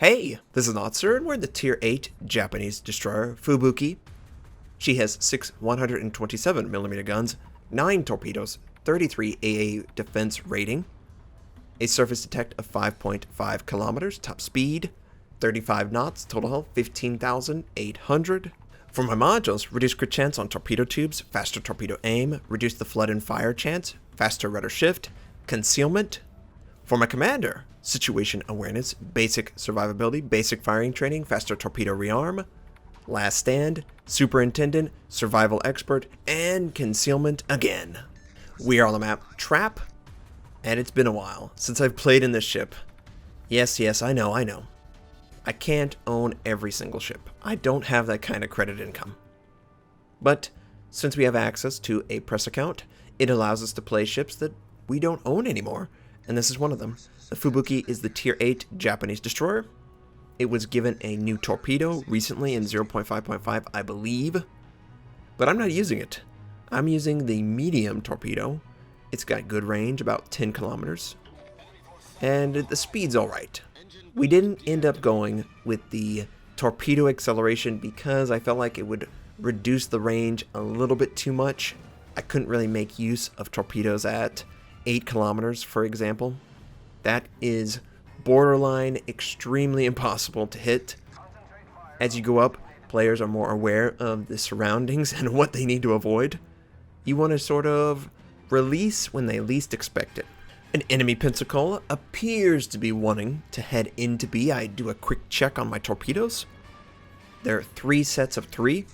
Hey, this is Notser, and we're in the Tier 8 Japanese destroyer, Fubuki. She has 6 127mm guns, 9 torpedoes, 33 AA defense rating, a surface detect of 5.5 kilometers, top speed, 35 knots, total health 15,800. For my modules, reduce crit chance on torpedo tubes, faster torpedo aim, reduce the flood and fire chance, faster rudder shift, concealment. For my commander, situation awareness, basic survivability, basic firing training, faster torpedo rearm, last stand, superintendent, survival expert, and concealment again. We are on the map Trap, and it's been a while since I've played in this ship. Yes, I know. I can't own every single ship. I don't have that kind of credit income. But since we have access to a press account, it allows us to play ships that we don't own anymore, and this is one of them. The Fubuki is the Tier 8 Japanese destroyer. It was given a new torpedo recently in 0.5.5, I believe, but I'm not using it. I'm using the medium torpedo. It's got good range, about 10 kilometers, and the speed's alright. We didn't end up going with the torpedo acceleration because I felt like it would reduce the range a little bit too much. I couldn't really make use of torpedoes at 8 kilometers, for example. That is borderline extremely impossible to hit. As you go up, players are more aware of the surroundings and what they need to avoid. You want to sort of release when they least expect it. An enemy Pensacola appears to be wanting to head into B. I do a quick check on my torpedoes. There are 3 sets of 3.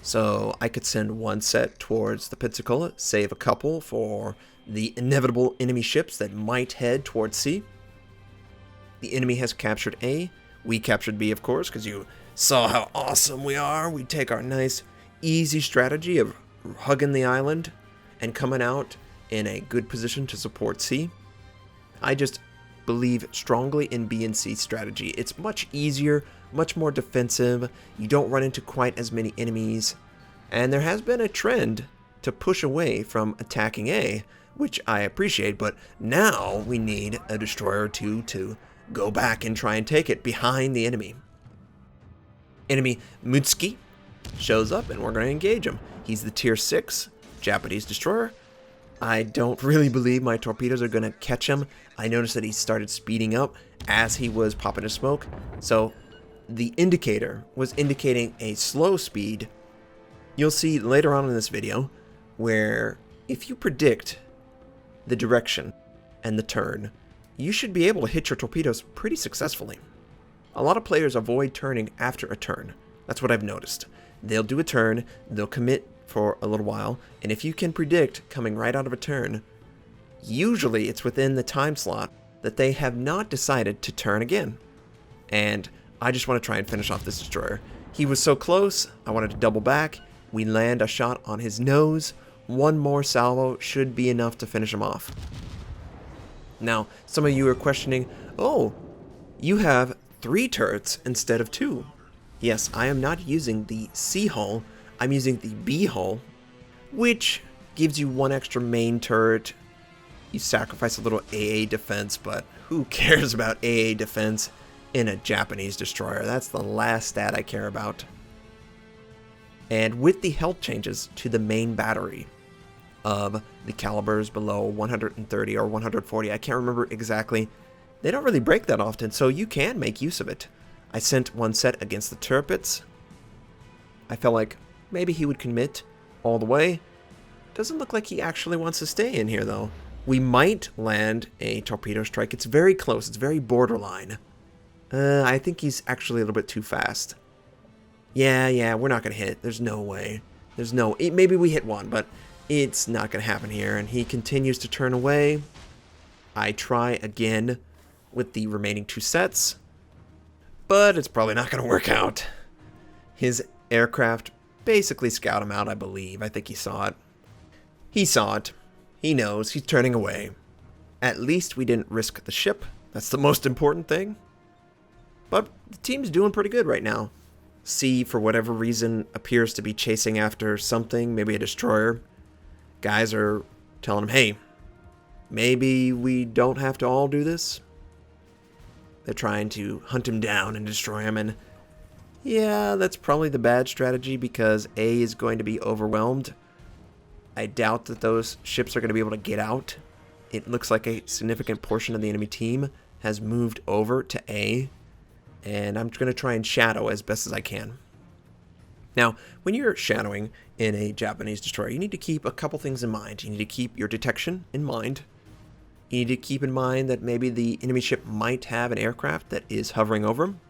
So I could send 1 set towards the Pensacola, save a couple for the inevitable enemy ships that might head towards C. The enemy has captured A. We captured B, of course, because you saw how awesome we are. We take our nice, easy strategy of hugging the island and coming out in a good position to support C. I just believe strongly in B and C strategy. It's much easier, much more defensive. You don't run into quite as many enemies. And there has been a trend to push away from attacking A, which I appreciate, but now we need a destroyer or two to go back and try and take it behind the enemy. Enemy Mutsuki shows up and we're going to engage him. He's the Tier 6 Japanese destroyer. I don't really believe my torpedoes are going to catch him. I noticed that he started speeding up as he was popping his smoke, so the indicator was indicating a slow speed. You'll see later on in this video where if you predict the direction and the turn, you should be able to hit your torpedoes pretty successfully. A lot of players avoid turning after a turn. That's what I've noticed. They'll do a turn, they'll commit for a little while, and if you can predict coming right out of a turn, usually it's within the time slot that they have not decided to turn again. And I just want to try and finish off this destroyer. He was so close, I wanted to double back. We land a shot on his nose. 1 more salvo should be enough to finish him off. Now, some of you are questioning, oh, you have 3 turrets instead of 2. Yes, I am not using the C hull, I'm using the B hull, which gives you 1 extra main turret. You sacrifice a little AA defense, but who cares about AA defense in a Japanese destroyer? That's the last stat I care about. And with the health changes to the main battery of the calibers below 130 or 140, I can't remember exactly. They don't really break that often, so you can make use of it. I sent 1 set against the turrets. I felt like maybe he would commit all the way. Doesn't look like he actually wants to stay in here, though. We might land a torpedo strike. It's very close. It's very borderline. I think he's actually a little bit too fast. Yeah, we're not going to hit. There's no way. Maybe we hit 1, but it's not going to happen here. And he continues to turn away. I try again with the remaining 2 sets, but it's probably not going to work out. His aircraft basically scout him out, I believe. I think he saw it. He saw it. He knows. He's turning away. At least we didn't risk the ship. That's the most important thing. But the team's doing pretty good right now. C, for whatever reason, appears to be chasing after something, maybe a destroyer. Guys are telling him, hey, maybe we don't have to all do this. They're trying to hunt him down and destroy him, and yeah, that's probably the bad strategy because A is going to be overwhelmed. I doubt that those ships are going to be able to get out. It looks like a significant portion of the enemy team has moved over to A, and I'm going to try and shadow as best as I can. Now, when you're shadowing in a Japanese destroyer, you need to keep a couple things in mind. You need to keep your detection in mind. You need to keep in mind that maybe the enemy ship might have an aircraft that is hovering over them.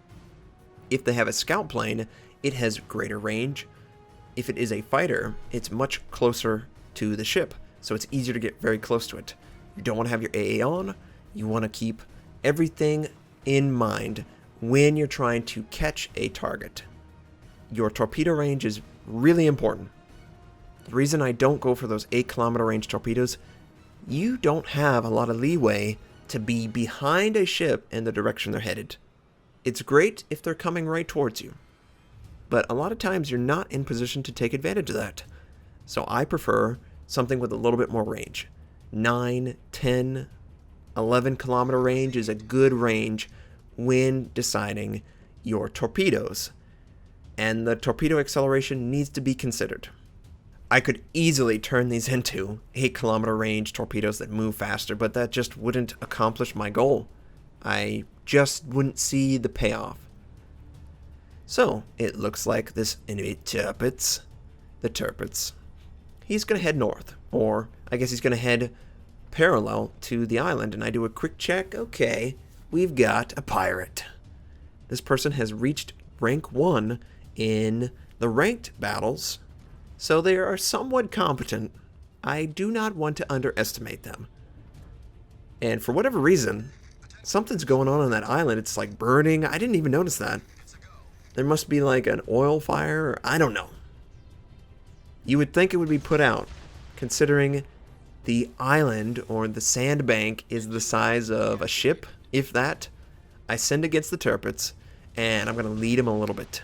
If they have a scout plane, it has greater range. If it is a fighter, it's much closer to the ship, so it's easier to get very close to it. You don't want to have your AA on. You want to keep everything in mind when you're trying to catch a target. Your torpedo range is really important. The reason I don't go for those 8-kilometer range torpedoes, you don't have a lot of leeway to be behind a ship in the direction they're headed. It's great if they're coming right towards you, but a lot of times you're not in position to take advantage of that. So I prefer something with a little bit more range. 9, 10, 11-kilometer range is a good range when deciding your torpedoes. And the torpedo acceleration needs to be considered. I could easily turn these into 8-kilometer range torpedoes that move faster, but that just wouldn't accomplish my goal. I just wouldn't see the payoff. So, it looks like this enemy Tirpitz, he's going to head north, or I guess he's going to head parallel to the island, and I do a quick check. Okay, we've got a pirate. This person has reached rank 1 in the ranked battles, so they are somewhat competent. I do not want to underestimate them. And for whatever reason, something's going on that island. It's like burning. I didn't even notice that. There must be like an oil fire, or I don't know. You would think it would be put out, considering the island or the sandbank is the size of a ship, if that. I send against the Tirpitz, and I'm going to lead him a little bit.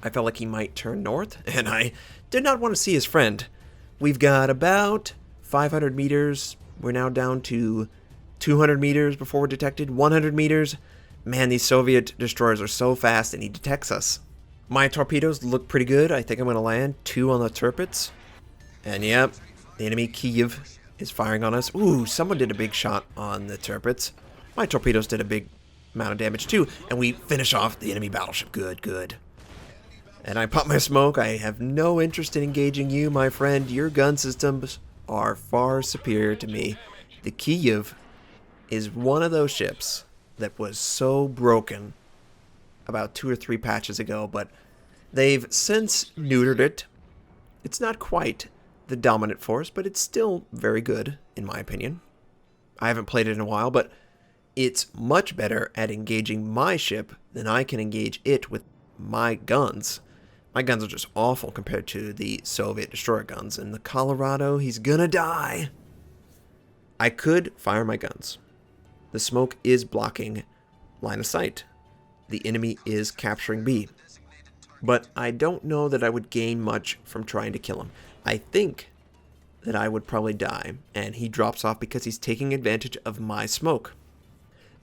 I felt like he might turn north, and I did not want to see his friend. We've got about 500 meters. We're now down to 200 meters before we're detected, 100 meters. Man, these Soviet destroyers are so fast, and he detects us. My torpedoes look pretty good. I think I'm going to land 2 on the Tirpitz. And yep, the enemy Kiev is firing on us. Ooh, someone did a big shot on the Tirpitz. My torpedoes did a big amount of damage too, and we finish off the enemy battleship. Good, good. And I pop my smoke. I have no interest in engaging you, my friend. Your gun systems are far superior to me. The Kiev is one of those ships that was so broken about 2 or 3 patches ago, but they've since neutered it. It's not quite the dominant force, but it's still very good, in my opinion. I haven't played it in a while, but it's much better at engaging my ship than I can engage it with my guns. My guns are just awful compared to the Soviet destroyer guns. And the Colorado, he's gonna die. I could fire my guns. The smoke is blocking line of sight. The enemy is capturing B. But I don't know that I would gain much from trying to kill him. I think that I would probably die, and he drops off because he's taking advantage of my smoke.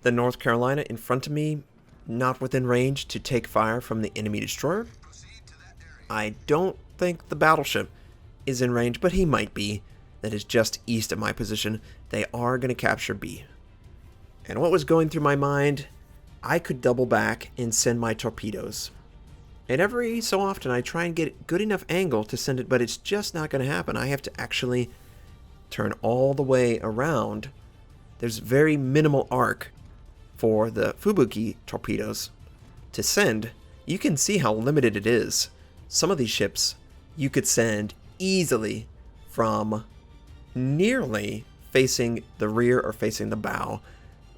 The North Carolina in front of me, not within range to take fire from the enemy destroyer. I don't think the battleship is in range, but he might be. That is just east of my position. They are going to capture B. And what was going through my mind, I could double back and send my torpedoes. And every so often I try and get a good enough angle to send it, but it's just not going to happen. I have to actually turn all the way around. There's very minimal arc for the Fubuki torpedoes to send. You can see how limited it is. Some of these ships you could send easily from nearly facing the rear or facing the bow,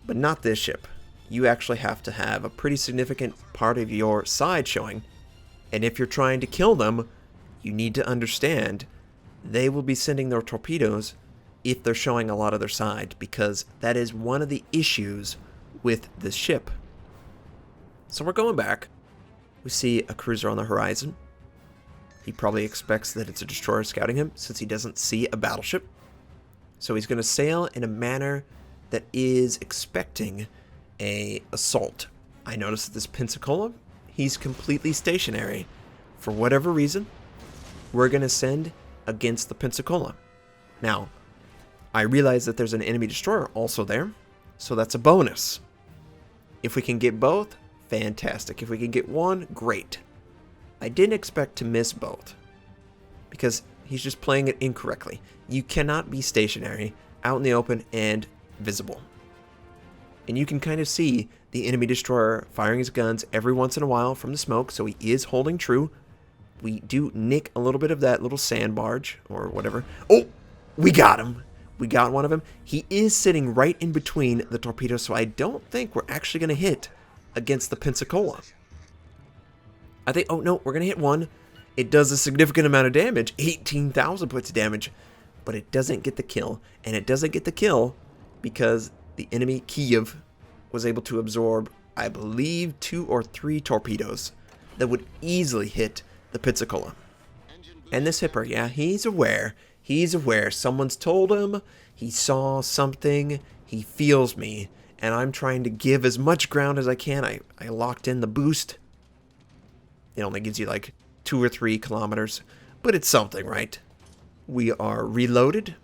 but not this ship. You actually have to have a pretty significant part of your side showing, and if you're trying to kill them, you need to understand they will be sending their torpedoes if they're showing a lot of their side, because that is one of the issues with this ship. So we're going back. We see a cruiser on the horizon. He probably expects that it's a destroyer scouting him since he doesn't see a battleship. So he's going to sail in a manner that is expecting a assault. I noticed that this Pensacola, he's completely stationary. For whatever reason, we're going to send against the Pensacola. Now, I realize that there's an enemy destroyer also there, so that's a bonus. If we can get both, fantastic. If we can get one, great. I didn't expect to miss both, because he's just playing it incorrectly. You cannot be stationary, out in the open, and visible. And you can kind of see the enemy destroyer firing his guns every once in a while from the smoke, so he is holding true. We do nick a little bit of that little sand barge, or whatever. Oh, we got him. We got one of them. He is sitting right in between the torpedoes, so I don't think we're actually going to hit against the Pensacola. I think, oh no, we're going to hit one. It does a significant amount of damage, 18,000 points of damage, but it doesn't get the kill. And it doesn't get the kill because the enemy, Kiev, was able to absorb, I believe, 2 or 3 torpedoes that would easily hit the Pensacola. And this hipper, yeah, he's aware. He's aware. Someone's told him. He saw something. He feels me. And I'm trying to give as much ground as I can. I locked in the boost. It only gives you like 2 or 3 kilometers. But it's something, right? We are reloaded.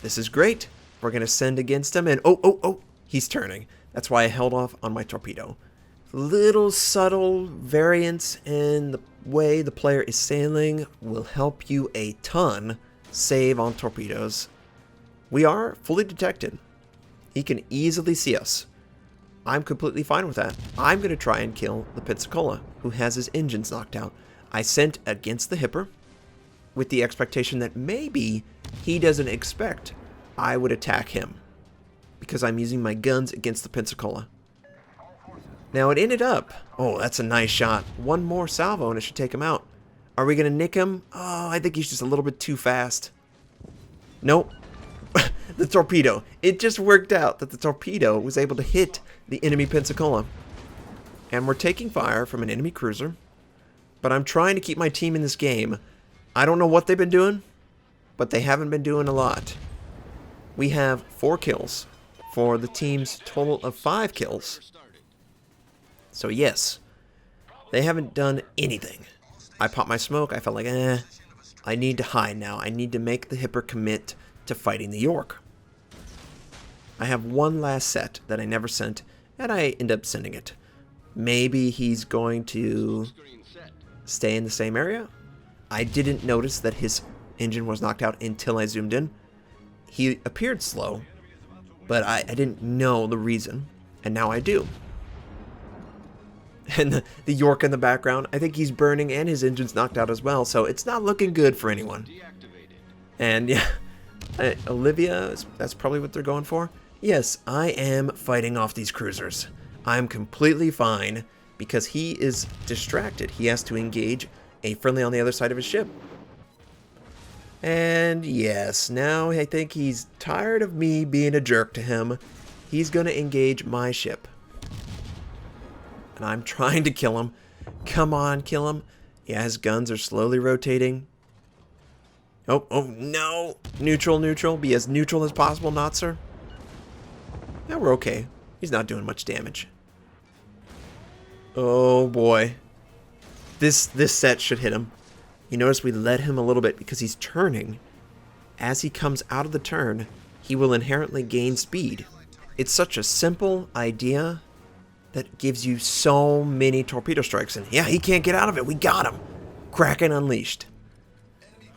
This is great. We're going to send against him. And oh, he's turning. That's why I held off on my torpedo. Little subtle variance in the way the player is sailing will help you a ton save on torpedoes. We are fully detected. He can easily see us. I'm completely fine with that. I'm going to try and kill the Pensacola, who has his engines knocked out. I sent against the hipper with the expectation that maybe he doesn't expect I would attack him because I'm using my guns against the Pensacola. Now it ended up, oh, that's a nice shot. One more salvo and it should take him out. Are we going to nick him? Oh, I think he's just a little bit too fast. Nope. The torpedo. It just worked out that the torpedo was able to hit the enemy Pensacola. And we're taking fire from an enemy cruiser. But I'm trying to keep my team in this game. I don't know what they've been doing, but they haven't been doing a lot. We have 4 kills for the team's total of 5 kills. So yes, they haven't done anything. I popped my smoke. I felt like, I need to hide now. I need to make the hipper commit to fighting the York. I have one last set that I never sent, and I end up sending it. Maybe he's going to stay in the same area. I didn't notice that his engine was knocked out until I zoomed in. He appeared slow, but I didn't know the reason, and now I do. And the York in the background, I think he's burning and his engine's knocked out as well, so it's not looking good for anyone. And yeah, Olivia, that's probably what they're going for. Yes, I am fighting off these cruisers. I'm completely fine because he is distracted. He has to engage a friendly on the other side of his ship. And yes, now I think he's tired of me being a jerk to him. He's going to engage my ship. And I'm trying to kill him. Come on, kill him. Yeah, his guns are slowly rotating. Oh, no. Neutral. Be as neutral as possible, Notser. Yeah, we're okay. He's not doing much damage. Oh, boy. This set should hit him. You notice we led him a little bit because he's turning. As he comes out of the turn, he will inherently gain speed. It's such a simple idea that gives you so many torpedo strikes. And yeah, he can't get out of it. We got him. Kraken unleashed.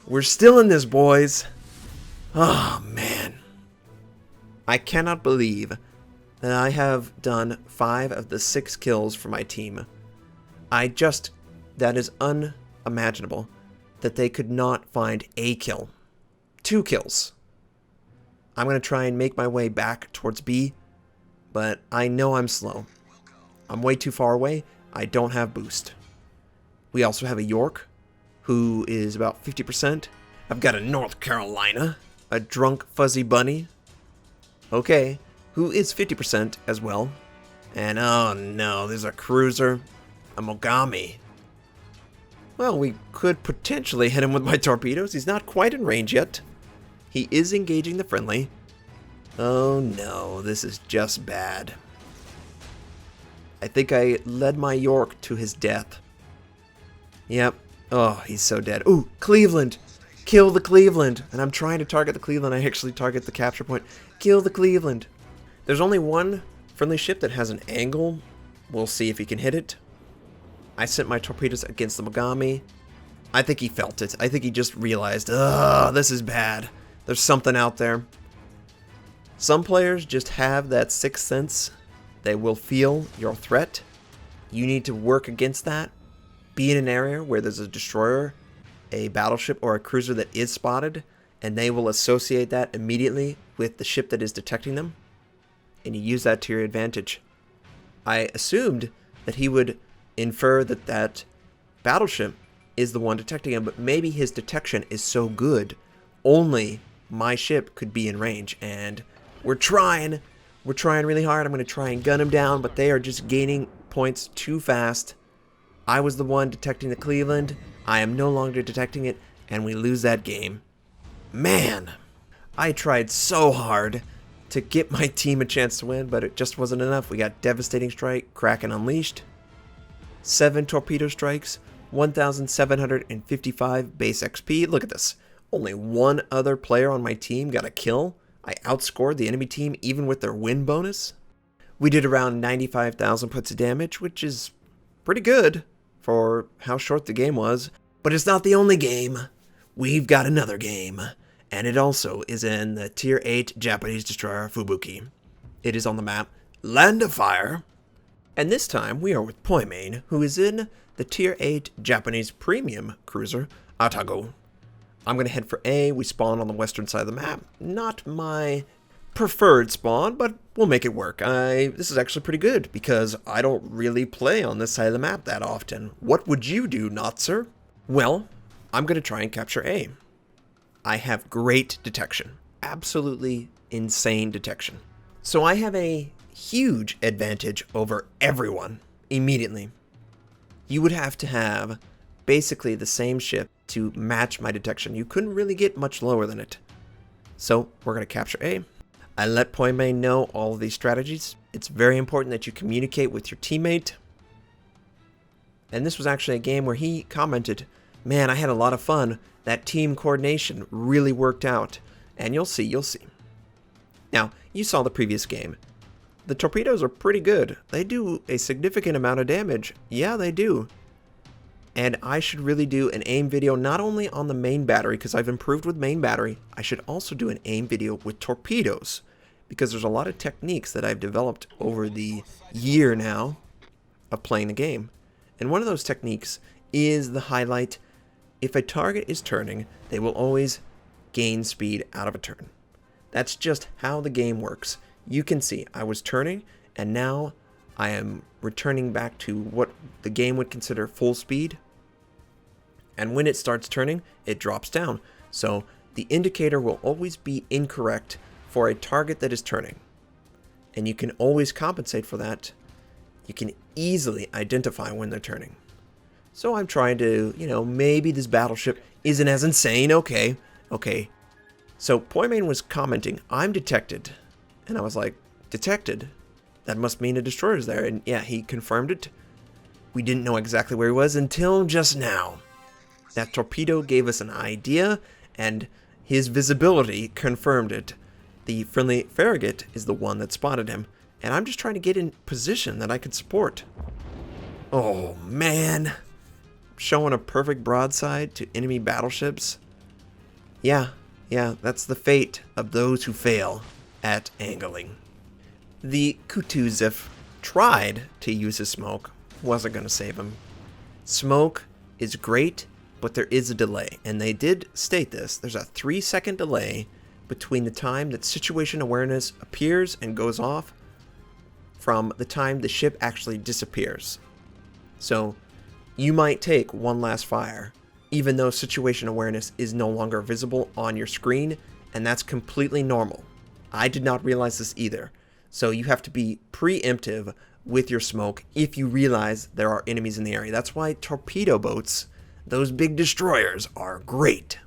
We're still in this, boys. Oh, man. I cannot believe that I have done 5 of the 6 kills for my team. That is unimaginable that they could not find a kill. 2 kills. I'm going to try and make my way back towards B, but I know I'm slow. I'm way too far away. I don't have boost. We also have a York, who is about 50%. I've got a North Carolina, a drunk fuzzy bunny. Okay, who is 50% as well. And oh no, there's a cruiser, a Mogami. Well, we could potentially hit him with my torpedoes. He's not quite in range yet. He is engaging the friendly. Oh no, this is just bad. I think I led my York to his death. Yep. Oh, he's so dead. Ooh, Cleveland! Kill the Cleveland! And I'm trying to target the Cleveland. I actually target the capture point. Kill the Cleveland! There's only one friendly ship that has an angle. We'll see if he can hit it. I sent my torpedoes against the Mogami. I think he felt it. I think he just realized, ugh, this is bad. There's something out there. Some players just have that sixth sense. They will feel your threat. You need to work against that. Be in an area where there's a destroyer, a battleship, or a cruiser that is spotted, and they will associate that immediately with the ship that is detecting them, and you use that to your advantage. I assumed that he would infer that that battleship is the one detecting him, but maybe his detection is so good, only my ship could be in range, and we're trying really hard. I'm going to try and gun him down, but they are just gaining points too fast. I was the one detecting the Cleveland. I am no longer detecting it, and we lose that game. Man, I tried so hard to get my team a chance to win, but it just wasn't enough. We got Devastating Strike, Kraken Unleashed, 7 torpedo strikes, 1,755 base XP. Look at this. Only one other player on my team got a kill. I outscored the enemy team even with their win bonus. We did around 95,000 points of damage, which is pretty good for how short the game was. But it's not the only game. We've got another game, and it also is in the Tier 8 Japanese destroyer Fubuki. It is on the map Land of Fire, and this time we are with Poimane, who is in the Tier 8 Japanese premium cruiser Atago. I'm going to head for A. We spawn on the western side of the map. Not my preferred spawn, but we'll make it work. This is actually pretty good, because I don't really play on this side of the map that often. What would you do, Notser? Well, I'm going to try and capture A. I have great detection. Absolutely insane detection. So I have a huge advantage over everyone immediately. You would have to have basically the same ship to match my detection. You couldn't really get much lower than it. So we're going to capture A. I let Poimane know all of these strategies. It's very important that you communicate with your teammate. And this was actually a game where he commented, man, I had a lot of fun. That team coordination really worked out. And you'll see. Now, you saw the previous game. The torpedoes are pretty good. They do a significant amount of damage. Yeah, they do. And I should really do an aim video not only on the main battery, because I've improved with main battery, I should also do an aim video with torpedoes, because there's a lot of techniques that I've developed over the year now of playing the game. And one of those techniques is the highlight. If a target is turning, they will always gain speed out of a turn. That's just how the game works. You can see I was turning, and now I am returning back to what the game would consider full speed. And when it starts turning, it drops down. So the indicator will always be incorrect for a target that is turning. And you can always compensate for that. You can easily identify when they're turning. So I'm trying to, maybe this battleship isn't as insane. Okay. So Poimane was commenting, I'm detected. And I was like, detected? That must mean a destroyer's there. And yeah, he confirmed it. We didn't know exactly where he was until just now. That torpedo gave us an idea, and his visibility confirmed it. The friendly Farragut is the one that spotted him, and I'm just trying to get in position that I could support. Oh, man. Showing a perfect broadside to enemy battleships. Yeah, that's the fate of those who fail at angling. The Kutuzov tried to use his smoke. Wasn't going to save him. Smoke is great, but there is a delay. And they did state this. There's a 3-second delay between the time that situation awareness appears and goes off from the time the ship actually disappears. So you might take one last fire, even though situation awareness is no longer visible on your screen, and that's completely normal. I did not realize this either. So you have to be preemptive with your smoke if you realize there are enemies in the area. That's why torpedo boats, those big destroyers, are great.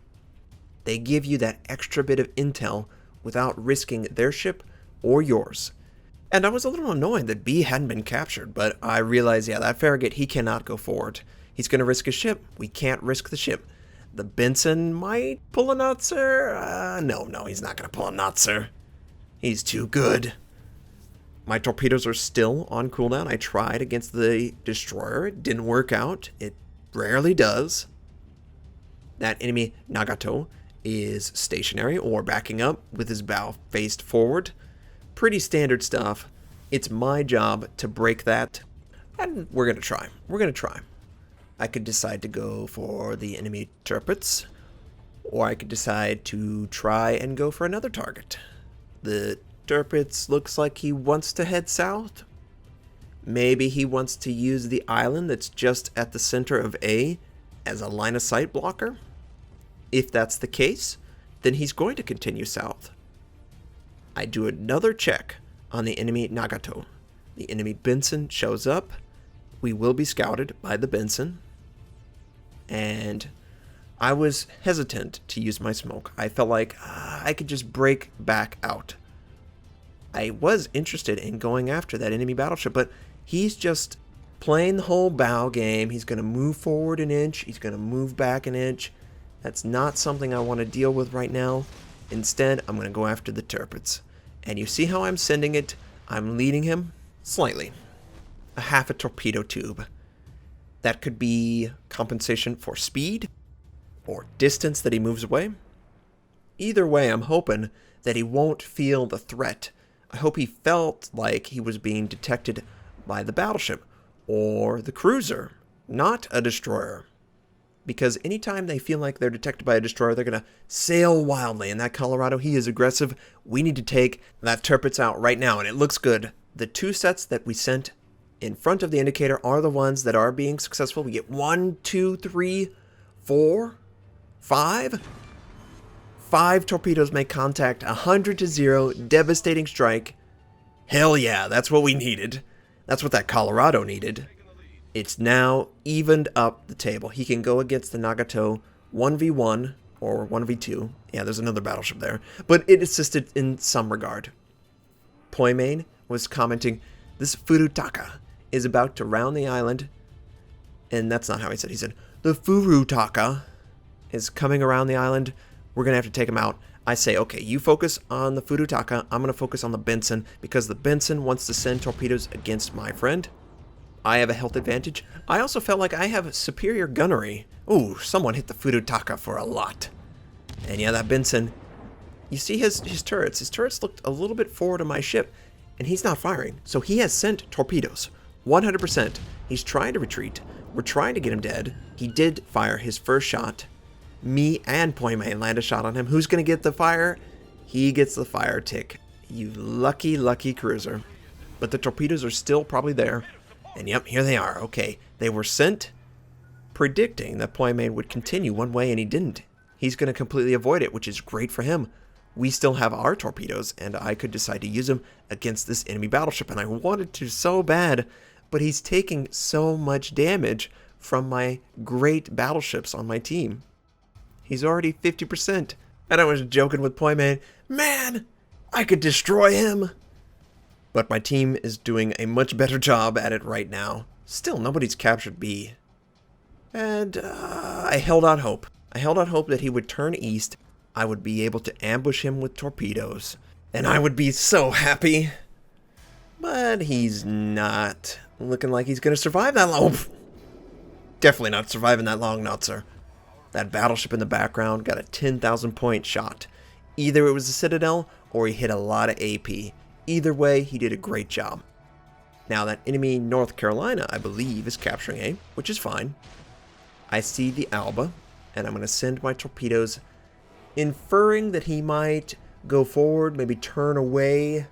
They give you that extra bit of intel without risking their ship or yours. And I was a little annoyed that B hadn't been captured, but I realized, yeah, that Farragut, he cannot go forward. He's going to risk his ship. We can't risk the ship. The Benson might pull a Notser. No, he's not going to pull a Notser. He's too good. My torpedoes are still on cooldown. I tried against the destroyer. It didn't work out. It rarely does. That enemy Nagato is stationary or backing up with his bow faced forward. Pretty standard stuff. It's my job to break that, and we're going to try. We're going to try. I could decide to go for the enemy turpets, or I could decide to try and go for another target. The turpets looks like he wants to head south. Maybe he wants to use the island that's just at the center of A as a line of sight blocker. If that's the case, then he's going to continue south. I do another check on the enemy Nagato. The enemy Benson shows up. We will be scouted by the Benson. And I was hesitant to use my smoke. I felt like I could just break back out. I was interested in going after that enemy battleship, but he's just playing the whole bow game. He's going to move forward an inch. He's going to move back an inch. That's not something I want to deal with right now. Instead, I'm going to go after the turpets. And you see how I'm sending it? I'm leading him slightly. A half a torpedo tube. That could be compensation for speed or distance that he moves away. Either way, I'm hoping that he won't feel the threat. I hope he felt like he was being detected by the battleship or the cruiser, not a destroyer. Because anytime they feel like they're detected by a destroyer, they're going to sail wildly. And that Colorado, he is aggressive. We need to take that turpets out right now, and it looks good. The two sets that we sent in front of the indicator are the ones that are being successful. We get 1, 2, 3, 4, 5. 5 torpedoes make contact, 100-0, devastating strike. Hell yeah, that's what we needed. That's what that Colorado needed. It's now evened up the table. He can go against the Nagato 1v1 or 1v2. Yeah, there's another battleship there. But it assisted in some regard. Poimane was commenting, this Furutaka is about to round the island. And that's not how he said. He said, the Furutaka is coming around the island. We're going to have to take him out. I say, okay, you focus on the Furutaka. I'm going to focus on the Benson because the Benson wants to send torpedoes against my friend. I have a health advantage. I also felt like I have superior gunnery. Ooh, someone hit the Furutaka for a lot. And yeah, that Benson, you see his turrets. His turrets looked a little bit forward of my ship, and he's not firing. So he has sent torpedoes, 100%. He's trying to retreat. We're trying to get him dead. He did fire his first shot. Me and Poimane land a shot on him. Who's going to get the fire? He gets the fire tick. You lucky, lucky cruiser. But the torpedoes are still probably there. And yep, here they are. Okay, they were sent predicting that Poimane would continue one way, and he didn't. He's going to completely avoid it, which is great for him. We still have our torpedoes, and I could decide to use them against this enemy battleship, and I wanted to so bad, but he's taking so much damage from my great battleships on my team. He's already 50%, and I was joking with Poimane, man, I could destroy him. But my team is doing a much better job at it right now. Still, nobody's captured B. And I held out hope. I held out hope that he would turn east. I would be able to ambush him with torpedoes. And I would be so happy. But he's not looking like he's going to survive that long. Definitely not surviving that long, Notser. That battleship in the background got a 10,000 point shot. Either it was a Citadel or he hit a lot of AP. Either way, he did a great job. Now that enemy North Carolina, I believe, is capturing A, which is fine. I see the Alba, and I'm going to send my torpedoes, inferring that he might go forward, maybe turn away,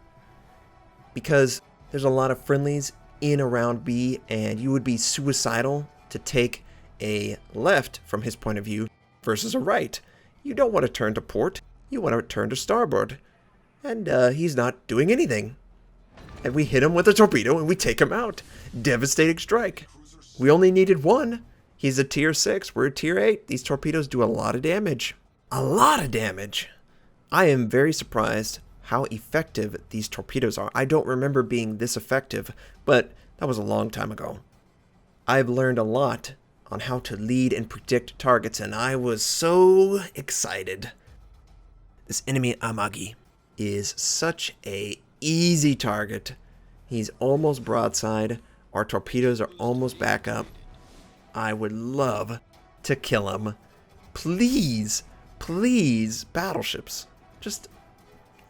because there's a lot of friendlies in around B, and you would be suicidal to take a left from his point of view versus a right. You don't want to turn to port, you want to turn to starboard. And he's not doing anything. And we hit him with a torpedo and we take him out. Devastating strike. We only needed one. He's a tier 6. We're a tier 8. These torpedoes do a lot of damage. A lot of damage. I am very surprised how effective these torpedoes are. I don't remember being this effective, but that was a long time ago. I've learned a lot on how to lead and predict targets, and I was so excited. This enemy Amagi is such a easy target. He's almost broadside. Our torpedoes are almost back up. I would love to kill him. Please, please, battleships. Just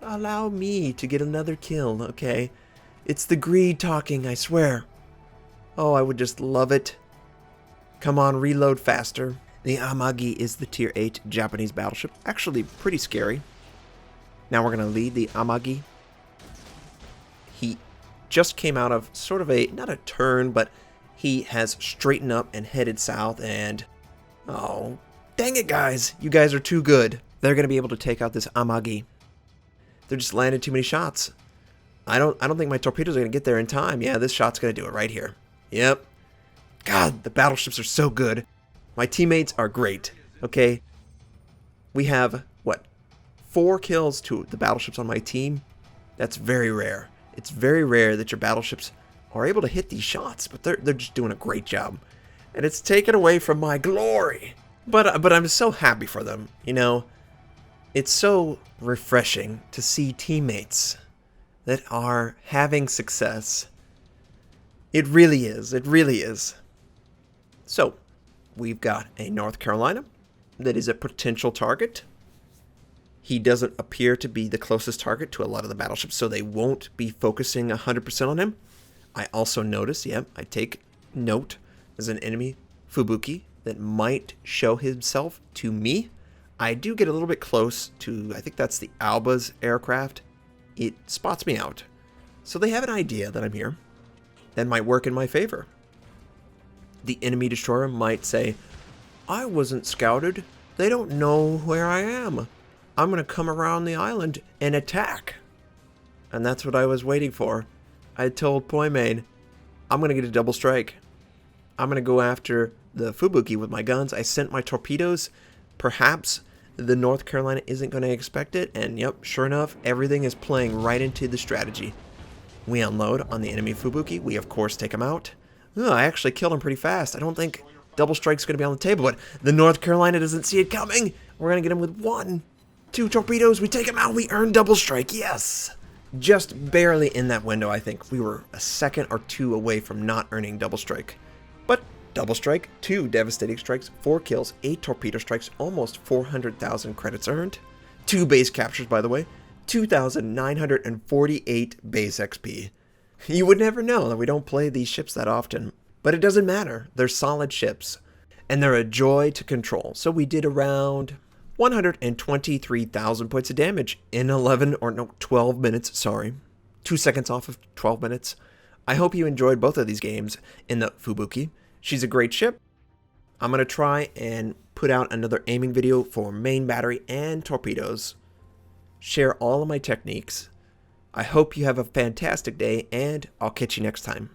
allow me to get another kill, okay? It's the greed talking, I swear. Oh, I would just love it. Come on, reload faster. The Amagi is the Tier 8 Japanese battleship. Actually, pretty scary. Now we're going to lead the Amagi. He just came out of sort of a, not a turn, but he has straightened up and headed south, and oh, dang it, guys. You guys are too good. They're going to be able to take out this Amagi. They're just landing too many shots. I don't think my torpedoes are going to get there in time. Yeah, this shot's going to do it right here. Yep. God, the battleships are so good. My teammates are great. Okay. We have, what, 4 kills to the battleships on my team? That's very rare. It's very rare that your battleships are able to hit these shots, but they're just doing a great job. And it's taken away from my glory. But I'm so happy for them, you know. It's so refreshing to see teammates that are having success. It really is. It really is. So, we've got a North Carolina that is a potential target. He doesn't appear to be the closest target to a lot of the battleships, so they won't be focusing 100% on him. I also notice, I take note, there's an enemy, Fubuki, that might show himself to me. I do get a little bit close to, I think that's the Alba's aircraft. It spots me out. So they have an idea that I'm here. That might work in my favor. The enemy destroyer might say, I wasn't scouted. They don't know where I am. I'm going to come around the island and attack. And that's what I was waiting for. I told Poimane, I'm going to get a double strike. I'm going to go after the Fubuki with my guns. I sent my torpedoes. Perhaps the North Carolina isn't going to expect it. And yep, sure enough, everything is playing right into the strategy. We unload on the enemy Fubuki. We, of course, take him out. I actually killed him pretty fast. I don't think double strike's going to be on the table, but the North Carolina doesn't see it coming. We're going to get him with 1, 2 torpedoes. We take him out. We earn double strike. Yes! Just barely in that window, I think. We were a second or 2 away from not earning double strike. But double strike, 2 devastating strikes, 4 kills, 8 torpedo strikes, almost 400,000 credits earned. 2 base captures, by the way. 2,948 base XP. You would never know that we don't play these ships that often, but it doesn't matter. They're solid ships, and they're a joy to control. So we did around 123,000 points of damage in 12 minutes, sorry. 2 seconds off of 12 minutes. I hope you enjoyed both of these games in the Fubuki. She's a great ship. I'm going to try and put out another aiming video for main battery and torpedoes. Share all of my techniques. I hope you have a fantastic day, and I'll catch you next time.